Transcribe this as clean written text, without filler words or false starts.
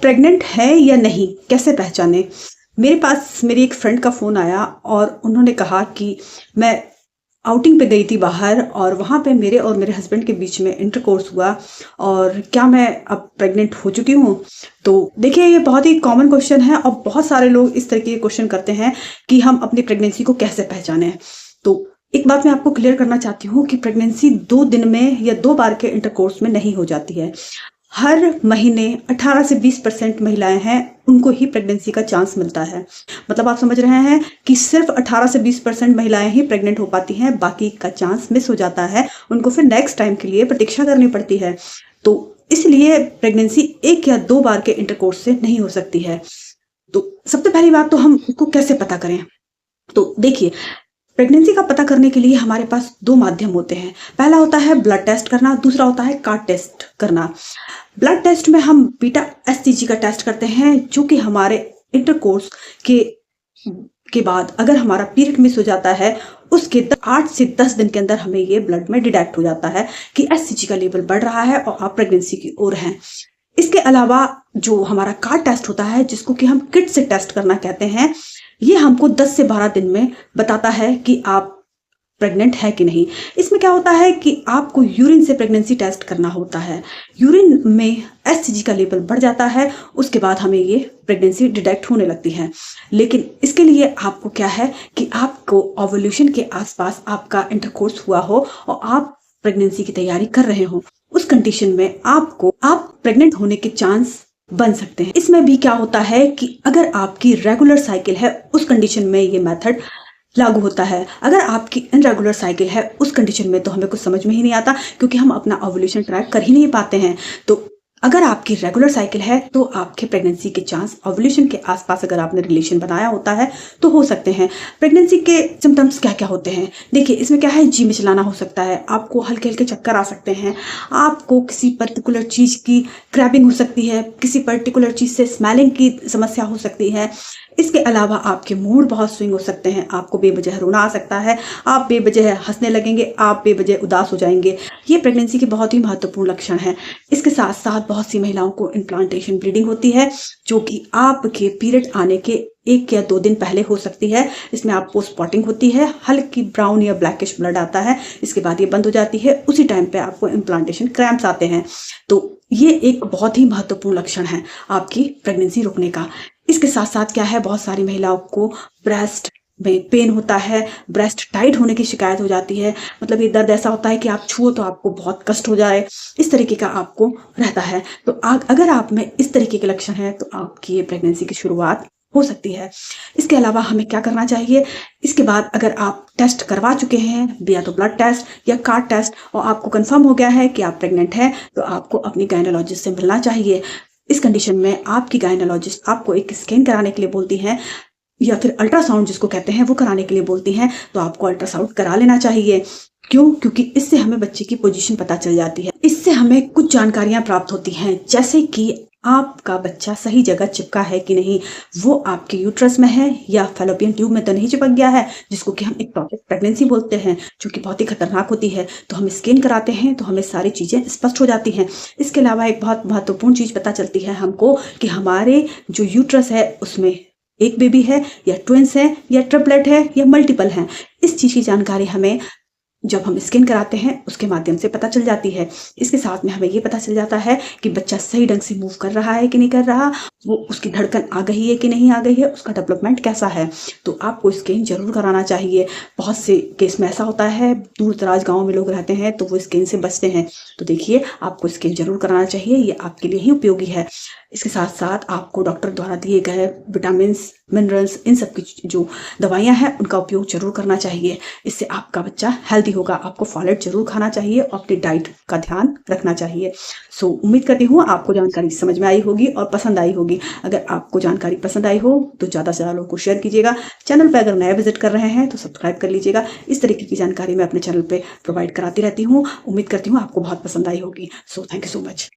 Pregnant है या नहीं कैसे पहचाने? मेरे पास मेरी एक फ्रेंड का फ़ोन आया और उन्होंने कहा कि मैं आउटिंग पे गई थी बाहर और वहाँ पे मेरे और मेरे हस्बैंड के बीच में इंटरकोर्स हुआ और क्या मैं अब प्रेग्नेंट हो चुकी हूँ? तो देखिए, ये बहुत ही कॉमन क्वेश्चन है और बहुत सारे लोग इस तरह के क्वेश्चन करते हैं कि हम अपनी प्रेगनेंसी को कैसे पहचानें। तो एक बात मैं आपको क्लियर करना चाहती हूँ कि प्रेगनेंसी 2 दिन में या 2 बार के इंटरकोर्स में नहीं हो जाती है। हर महीने 18 से 20% महिलाएं हैं, उनको ही प्रेगनेंसी का चांस मिलता है। मतलब आप समझ रहे हैं कि सिर्फ 18 से 20% महिलाएं ही प्रेग्नेंट हो पाती हैं, बाकी का चांस मिस हो जाता है। उनको फिर नेक्स्ट टाइम के लिए प्रतीक्षा करनी पड़ती है। तो इसलिए प्रेगनेंसी 1 या 2 बार के इंटरकोर्स से नहीं हो सकती है। तो सबसे पहली बात तो हम इसको कैसे पता करें? तो देखिए, प्रेगनेंसी का पता करने के लिए हमारे पास 2 माध्यम होते हैं। पहला होता है ब्लड टेस्ट करना, दूसरा होता है कार्ड टेस्ट करना। ब्लड टेस्ट में हम बीटा एचसीजी का टेस्ट करते हैं, जो कि हमारे इंटरकोर्स के बाद अगर हमारा पीरियड मिस हो जाता है, उसके 8 से 10 दिन के अंदर हमें ये ब्लड में डिटेक्ट हो जाता है कि एचसीजी का लेवल बढ़ रहा है और आप प्रेगनेंसी की ओर हैं। इसके अलावा जो हमारा कार्ड टेस्ट होता है, जिसको कि हम किट से टेस्ट करना कहते हैं, ये हमको 10 से 12 दिन में बताता है कि आप प्रेग्नेंट है कि नहीं। इसमें क्या होता है कि आपको यूरिन से प्रेगनेंसी टेस्ट करना होता है। यूरिन में एचसीजी का लेवल बढ़ जाता है, उसके बाद हमें ये प्रेगनेंसी डिटेक्ट होने लगती है। लेकिन इसके लिए आपको क्या है कि आपको ओवुलेशन के आसपास आपका इंटरकोर्स हुआ हो और आप प्रेगनेंसी की तैयारी कर रहे हो। उस कंडीशन में आप प्रेग्नेंट होने के चांस बन सकते हैं। इसमें भी क्या होता है कि अगर आपकी रेगुलर साइकिल है, उस कंडीशन में ये मेथड लागू होता है। अगर आपकी इनरेगुलर साइकिल है, उस कंडीशन में तो हमें कुछ समझ में ही नहीं आता, क्योंकि हम अपना ओवुलेशन ट्रैक कर ही नहीं पाते हैं। तो अगर आपकी रेगुलर साइकिल है तो आपके प्रेगनेंसी के चांस ओवुलेशन के आसपास अगर आपने रिलेशन बनाया होता है तो हो सकते हैं। प्रेगनेंसी के सिम्टम्स क्या क्या होते हैं? देखिए, इसमें क्या है, जी मिचलाना हो सकता है, आपको हल्के हल्के चक्कर आ सकते हैं, आपको किसी पर्टिकुलर चीज़ की क्रैबिंग हो सकती है, किसी पर्टिकुलर चीज़ से स्मेलिंग की समस्या हो सकती है। इसके अलावा आपके मूड बहुत स्विंग हो सकते हैं, आपको बेवजह रोना आ सकता है, आप बेवजह हंसने लगेंगे, आप बेवजह उदास हो जाएंगे। ये प्रेगनेंसी के बहुत ही महत्वपूर्ण लक्षण हैं। इसके साथ साथ बहुत सी महिलाओं को इम्प्लांटेशन ब्लीडिंग होती है, जो कि आपके पीरियड आने के 1 या 2 दिन पहले हो सकती है। इसमें आपको स्पॉटिंग होती है, हल्की ब्राउन या ब्लैकिश ब्लड आता है, इसके बाद ये बंद हो जाती है। उसी टाइम पे आपको इम्प्लांटेशन क्रैम्प्स आते हैं। तो ये एक बहुत ही महत्वपूर्ण लक्षण है आपकी प्रेगनेंसी रुकने का। इसके साथ साथ क्या है, बहुत सारी महिलाओं को ब्रेस्ट में पेन होता है, ब्रेस्ट टाइट होने की शिकायत हो जाती है। मतलब ये दर्द ऐसा होता है कि आप छुओ तो आपको बहुत कष्ट हो जाए, इस तरीके का आपको रहता है। तो अगर आप में इस तरीके के लक्षण हैं तो आपकी ये प्रेगनेंसी की शुरुआत हो सकती है। इसके अलावा हमें क्या करना चाहिए? इसके बाद अगर आप टेस्ट करवा चुके हैं, या तो ब्लड टेस्ट या कार्ड टेस्ट, और आपको कंफर्म हो गया है कि आप प्रेग्नेंट हैं, तो आपको अपनी गायनोलॉजिस्ट से मिलना चाहिए। इस कंडीशन में आपकी गायनोलॉजिस्ट आपको एक स्कैन कराने के लिए बोलती हैं, या फिर अल्ट्रासाउंड जिसको कहते हैं वो कराने के लिए बोलती हैं। तो आपको अल्ट्रासाउंड करा लेना चाहिए। क्यों? क्योंकि इससे हमें बच्चे की पोजीशन पता चल जाती है। इससे हमें कुछ जानकारियां प्राप्त होती हैं, जैसे कि आपका बच्चा सही जगह चिपका है कि नहीं, वो आपके यूट्रस में है या फैलोपियन ट्यूब में तो नहीं चिपक गया है, जिसको कि हम इक्टोपिक प्रेगनेंसी बोलते हैं, जो कि बहुत ही खतरनाक होती है। तो हम स्कैन कराते हैं तो हमें सारी चीज़ें स्पष्ट हो जाती हैं। इसके अलावा एक बहुत महत्वपूर्ण चीज़ पता चलती है हमको कि हमारे जो यूट्रस है उसमें एक बेबी है या ट्विंस है या ट्रिपलेट है या मल्टीपल हैं। इस चीज़ की जानकारी हमें जब हम स्कैन कराते हैं उसके माध्यम से पता चल जाती है। इसके साथ में हमें ये पता चल जाता है कि बच्चा सही ढंग से मूव कर रहा है कि नहीं कर रहा, वो उसकी धड़कन आ गई है कि नहीं आ गई है, उसका डेवलपमेंट कैसा है। तो आपको स्कैन जरूर कराना चाहिए। बहुत से केस में ऐसा होता है, दूर दराज गाँव में लोग रहते हैं तो वो स्कैन से बचते हैं। तो देखिए, आपको स्कैन जरूर कराना चाहिए, ये आपके लिए ही उपयोगी है। इसके साथ साथ आपको डॉक्टर द्वारा दिए गए विटामिन, मिनरल्स, इन सब की जो दवाइयाँ हैं उनका उपयोग जरूर करना चाहिए। इससे आपका बच्चा हेल्दी होगा। आपको फॉलेट जरूर खाना चाहिए और अपनी डाइट का ध्यान रखना चाहिए। सो उम्मीद करती हूँ आपको जानकारी समझ में आई होगी और पसंद आई होगी। अगर आपको जानकारी पसंद आई हो तो ज़्यादा से ज़्यादा लोगों को शेयर कीजिएगा। चैनल पर अगर नया विजिट कर रहे हैं तो सब्सक्राइब कर लीजिएगा। इस तरीके की जानकारी मैं अपने चैनल पर प्रोवाइड कराती रहती हूँ। उम्मीद करती हूँ आपको बहुत पसंद आई होगी। So thank you so much.